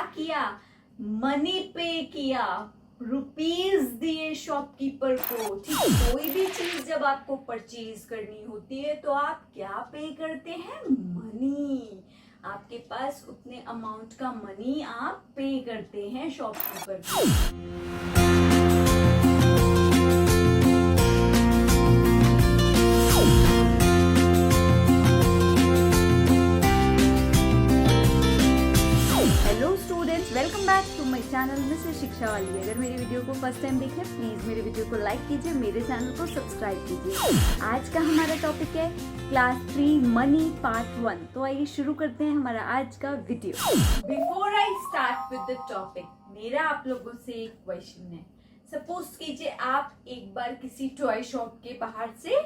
किया? मनी पे किया, रुपीज दिए शॉपकीपर को। ठीक, कोई भी चीज जब आपको परचेज करनी होती है तो आप क्या पे करते हैं? मनी। आपके पास उतने अमाउंट का मनी आप पे करते हैं शॉपकीपर को। Welcome back to my channel Mrs Shiksha वाली। अगर मेरी वीडियो को फर्स्ट टाइम देख रहे हैं प्लीज मेरे वीडियो को लाइक कीजिए, मेरे चैनल को सब्सक्राइब कीजिए। आज का हमारा टॉपिक है क्लास 3 मनी पार्ट 1। तो आइए शुरू करते हैं हमारा आज का video. Before I start with the topic, मेरा आप लोगों से एक क्वेश्चन है। सपोज कीजिए आप एक बार किसी टॉय शॉप के बाहर से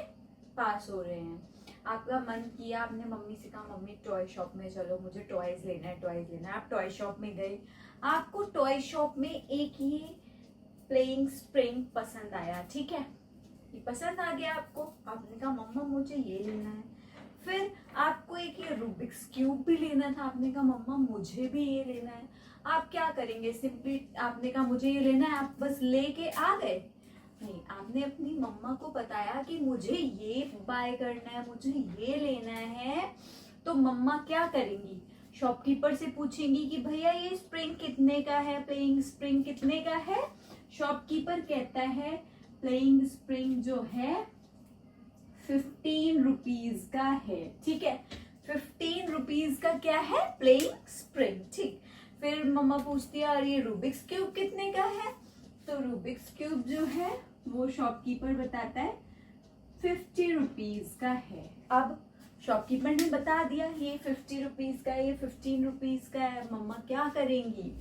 पास हो रहे हैं, आपका मन किया, आपने मम्मी से कहा मम्मी टॉय शॉप में चलो, मुझे टॉयज लेना है, टॉयज लेना है। आप टॉय शॉप में गए, आपको टॉय शॉप में एक ये प्लेइंग स्प्रिंग पसंद आया। ठीक है, ये पसंद आ गया आपको, आपने कहा मम्मा मुझे ये लेना है। फिर आपको एक ये रूबिक्स क्यूब भी लेना था, आपने कहा मम्मा मुझे भी ये लेना है। आप क्या करेंगे? सिंपली आपने कहा मुझे ये लेना है, आप बस लेके आ गए? नहीं, आपने अपनी मम्मा को बताया कि मुझे ये बाय करना है, मुझे ये लेना है। तो मम्मा क्या करेंगी? शॉपकीपर से पूछेंगी कि भैया ये स्प्रिंग कितने का है, प्लेइंग स्प्रिंग कितने का है। शॉपकीपर कहता है प्लेइंग स्प्रिंग जो है 15 रुपीज का है। ठीक है, 15 रुपीज का क्या है? Playing spring. ठीक, फिर मम्मा पूछती है और ये रूबिक्स क्यूब कितने का है? तो रूबिक्स क्यूब जो है वो शॉपकीपर बताता है 50 रुपीज का है। अब शॉपकीपर ने बता दिया ये 50 रुपीज का है, ये 15 रुपीज का है। मम्मा क्या करेंगी?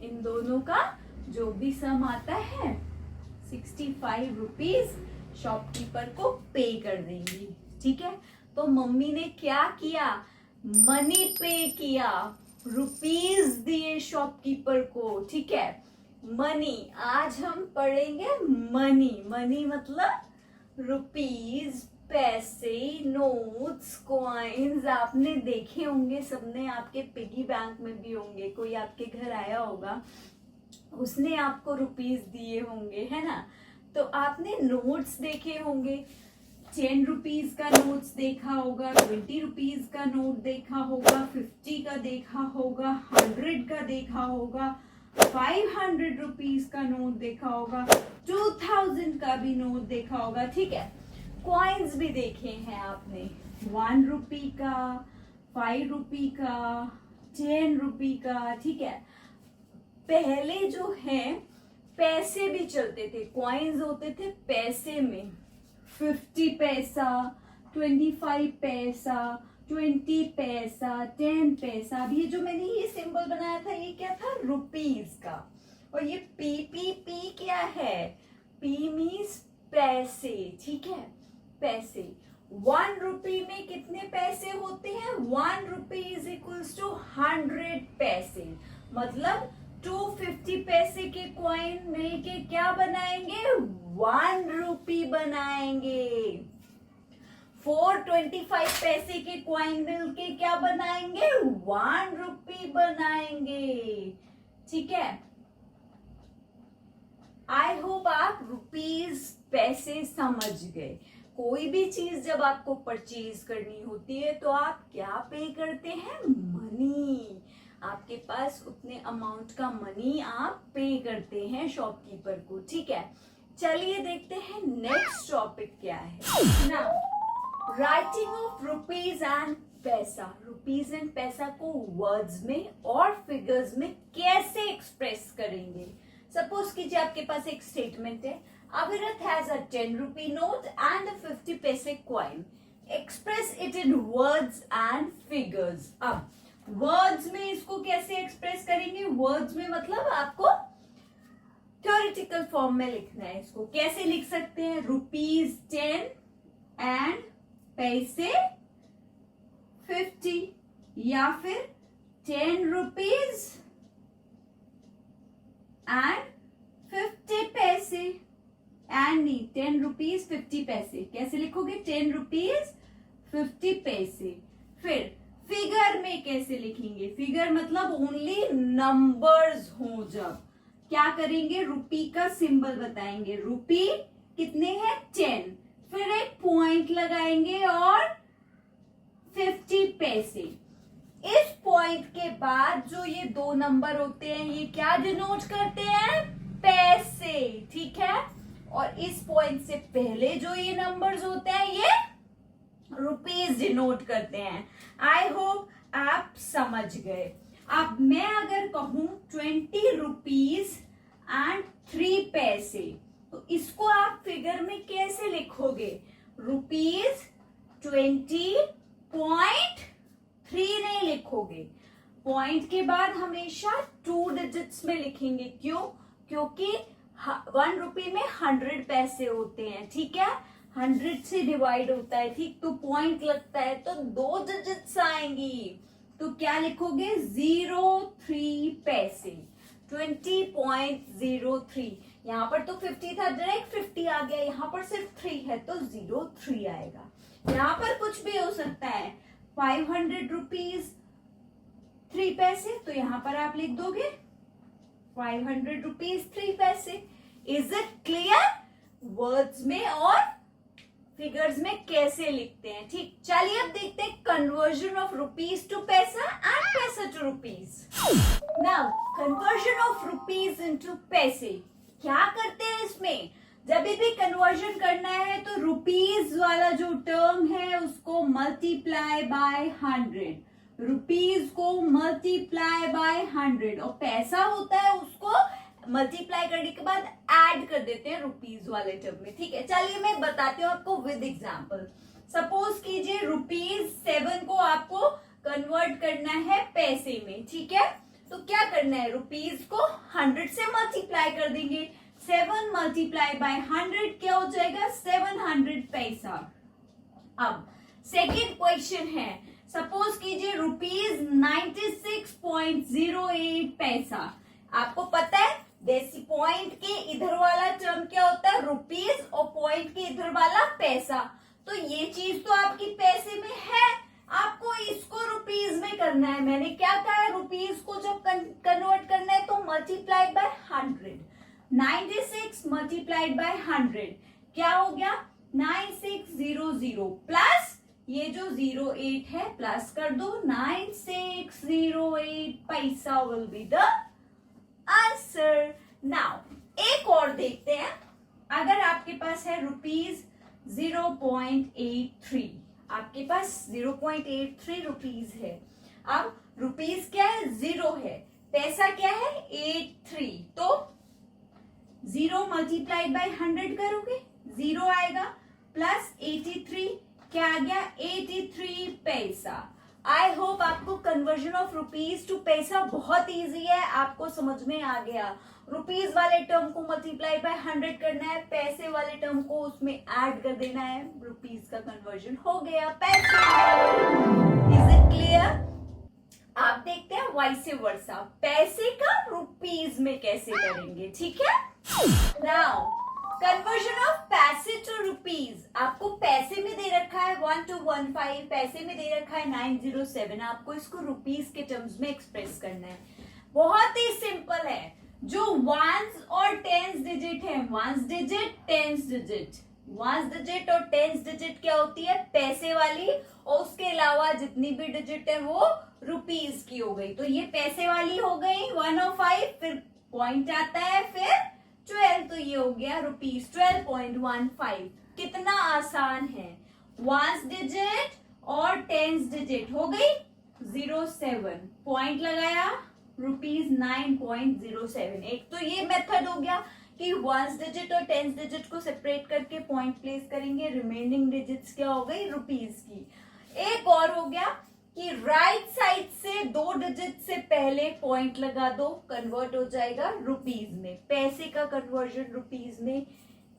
इन दोनों का जो भी सम आता है 65 रुपीज शॉपकीपर को पे कर देंगी। ठीक है, तो मम्मी ने क्या किया? मनी पे किया, रुपीज दिए शॉपकीपर को। ठीक है, मनी। आज हम पढ़ेंगे मनी। मनी मतलब रुपीज, पैसे, नोट्स, कॉइन्स। आपने देखे होंगे, सबने, आपके पिगी बैंक में भी होंगे। कोई आपके घर आया होगा, उसने आपको रुपीज दिए होंगे, है ना? तो आपने नोट्स देखे होंगे, 10 रुपीज का नोट्स देखा होगा, 20 रुपीज का नोट देखा होगा, 50 का देखा होगा, 100 का देखा होगा, 500 रुपीज का नोट देखा होगा, 2000 का भी नोट देखा होगा। ठीक है, कॉइन्स भी देखे हैं आपने, 1 रुपी का, 5 रुपी का, 10 रुपी का। ठीक है, पहले जो है पैसे भी चलते थे, कॉइन्स होते थे पैसे में, 50 पैसा, 25 पैसा, 20 पैसा, 10 पैसा। अब ये जो मैंने ये सिंबल बनाया था ये क्या था? रुपीज का। और ये पी क्या है? पी मीन्स पैसे। ठीक है, पैसे। 1 रुपी में कितने पैसे होते हैं? 1 रुपी इज इक्वल्स टू 100 पैसे। मतलब 250 पैसे के कॉइन मिलके क्या बनाएंगे? 1 रुपी बनाएंगे। 425 पैसे के कॉइन मिलके क्या बनाएंगे? 1 रुपी बनाएंगे। ठीक है, आई होप आप रुपीज पैसे समझ गए। कोई भी चीज जब आपको परचेज करनी होती है तो आप क्या पे करते हैं? मनी। आपके पास उतने अमाउंट का मनी आप पे करते हैं शॉपकीपर को। ठीक है, चलिए देखते हैं नेक्स्ट टॉपिक क्या है ना। राइटिंग ऑफ रुपीज एंड पैसा। रुपीज एंड पैसा को वर्ड्स में और फिगर्स में कैसे एक्सप्रेस करेंगे? सपोज कीजिए आपके पास एक स्टेटमेंट है, अविरत has a 10 rupee note and a 50 पैसे coin, express it in words and figures. अब वर्ड्स में इसको कैसे एक्सप्रेस करेंगे? वर्ड्स में मतलब आपको थ्योरेटिकल फॉर्म में लिखना है। इसको कैसे लिख सकते हैं? रुपीज 10 एंड पैसे 50, या फिर 10 रुपीज एंड 50 पैसे। एंड नहीं, 10 रुपीज 50 पैसे। कैसे लिखोगे? 10 रुपीज 50 पैसे। फिर फिगर में कैसे लिखेंगे? फिगर मतलब ओनली नंबर्स हो जब क्या करेंगे? रुपी का सिंबल बताएंगे। रुपी कितने हैं? 10, फिर एक पॉइंट लगाएंगे और 50 पैसे। इस पॉइंट के बाद जो ये दो नंबर होते हैं ये क्या डिनोट करते हैं? पैसे, ठीक है। और इस पॉइंट से पहले जो ये नंबर्स होते हैं ये रुपीज डिनोट करते हैं। आई होप आप समझ गए। अब मैं अगर कहूं 20 रुपीज एंड 3 पैसे, तो इसको आप फिगर में कैसे लिखोगे? रुपीज 20.3 नहीं लिखोगे, पॉइंट के बाद हमेशा 2 डिजिट्स में लिखेंगे। क्यों? क्योंकि 1 रुपी में 100 पैसे होते हैं, ठीक है। 100 से डिवाइड होता है, ठीक। तो पॉइंट लगता है तो 2 डिजिट्स आएंगी, तो क्या लिखोगे? 03 पैसे, 20.03। यहाँ पर तो 50 था, डायरेक्ट 50 आ गया। यहाँ पर सिर्फ 3 है तो 03 आएगा। यहाँ पर कुछ भी हो सकता है। 500 रुपीज 3 पैसे, तो यहाँ पर आप लिख दोगे 500 रुपीज 3 पैसे। Is it clear? वर्ड्स में और फिगर्स में कैसे लिखते हैं, ठीक। चलिए अब देखते हैं conversion of rupees to paisa and paisa to rupees. Now conversion of rupees into paise, क्या करते हैं इसमें? जब भी कन्वर्जन करना है तो रुपीज वाला जो टर्म है उसको मल्टीप्लाई बाय 100, रुपीज को मल्टीप्लाई बाय 100, और पैसा होता है उसको मल्टीप्लाई करने के बाद ऐड कर देते हैं रुपीज वाले टर्म में, ठीक है। चलिए मैं बताती हूँ आपको विद एग्जांपल। सपोज कीजिए रुपीज 7 को आपको कन्वर्ट करना है पैसे में, ठीक है। तो क्या करना है? रुपीज को 100 से मल्टीप्लाई कर देंगे। 7 मल्टीप्लाई बाय 100 क्या हो जाएगा? 700 पैसा। अब सेकेंड क्वेश्चन है, सपोज कीजिए रुपीज 96.08 पैसा। आपको पता है डेसी पॉइंट के इधर वाला टर्म क्या होता है? रुपीज, और पॉइंट के इधर वाला पैसा। तो ये चीज तो आपकी पैसे में है, आपको इसको रुपीज में करना है। मैंने क्या कहा है? रुपीज को जब कन्वर्ट करना है तो मल्टीप्लाई बाय 100। 96 मल्टीप्लाइड बाय 100 क्या हो गया? 9600 प्लस ये जो 08 है प्लस कर दो, 9608 पैसा will be the answer. Now एक और देखते हैं। अगर आपके पास है रुपीज 0.83, आपके पास 0.83 रुपीज है। अब रुपीज क्या है? 0 है, पैसा क्या है? 83। तो 0 मल्टीप्लाइड बाय 100 करोगे 0 आएगा, प्लस 83 क्या आ गया? 83 पैसा। आई होप आपको कन्वर्जन ऑफ रुपीज टू पैसा बहुत इजी है, आपको समझ में आ गया। रुपीज वाले टर्म को मल्टीप्लाई बाय 100 करना है, पैसे वाले टर्म को उसमें ऐड कर देना है, रुपीज का कन्वर्जन हो गया पैसे। Is it clear? आप देखते हैं वाइस वर्सा, पैसे का रुपीज में कैसे करेंगे, ठीक है। नाउ कन्वर्जन ऑफ पैसे टू रुपीज, आपको पैसे में दे रखा है 1215, पैसे में दे रखा है 907, आपको इसको रुपीज के टर्म्स में एक्सप्रेस करना है। बहुत ही सिंपल है। जो वंस और टेंस डिजिट है, ones digit tens digit, ones digit और टेंस डिजिट क्या होती है? पैसे वाली, और उसके अलावा जितनी भी डिजिट है वो रुपीज की हो गई। तो ये पैसे वाली हो गई 105, फिर पॉइंट आता है, फिर 12, तो ये हो गया रुपीज 12.15। कितना आसान है। वंस डिजिट और टेंस डिजिट हो गई 07, पॉइंट लगाया रुपीज 9.07। एक तो ये मेथड हो गया कि वंस डिजिट और टेंस डिजिट को सेपरेट करके पॉइंट प्लेस करेंगे, रिमेनिंग डिजिट्स क्या हो गई? रुपीज की। एक और हो गया कि राइट साइड से 2 डिजिट से पहले पॉइंट लगा दो, कन्वर्ट हो जाएगा रुपीज में। पैसे का कन्वर्जन रुपीज में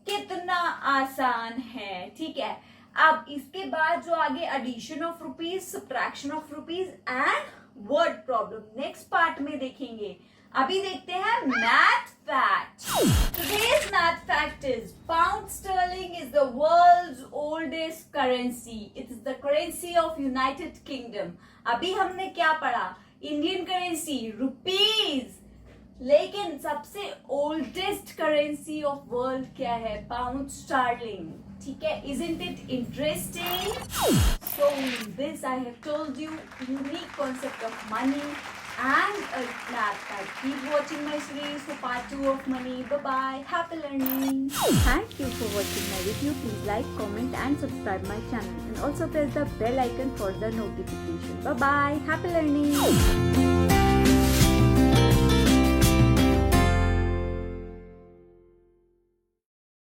कितना आसान है, ठीक है। अब इसके बाद जो आगे addition of rupees, subtraction of rupees and word problem next part में देखेंगे। अभी देखते हैं math fact. Today's math fact is pound sterling is the world's oldest currency. It is the currency of United Kingdom. अभी हमने क्या पढ़ा? Indian currency rupees. लेकिन सबसे ओल्डेस्ट करेंसी ऑफ वर्ल्ड क्या है? Pound sterling. ठीक है, isn't it interesting? So this I have told you unique concept of money and a math fact. Keep watching my series for part 2 of money. Bye bye. Happy learning. Thank you for watching my video. Please like, comment and subscribe my channel and also press the bell icon for the notification. Bye bye. Happy learning.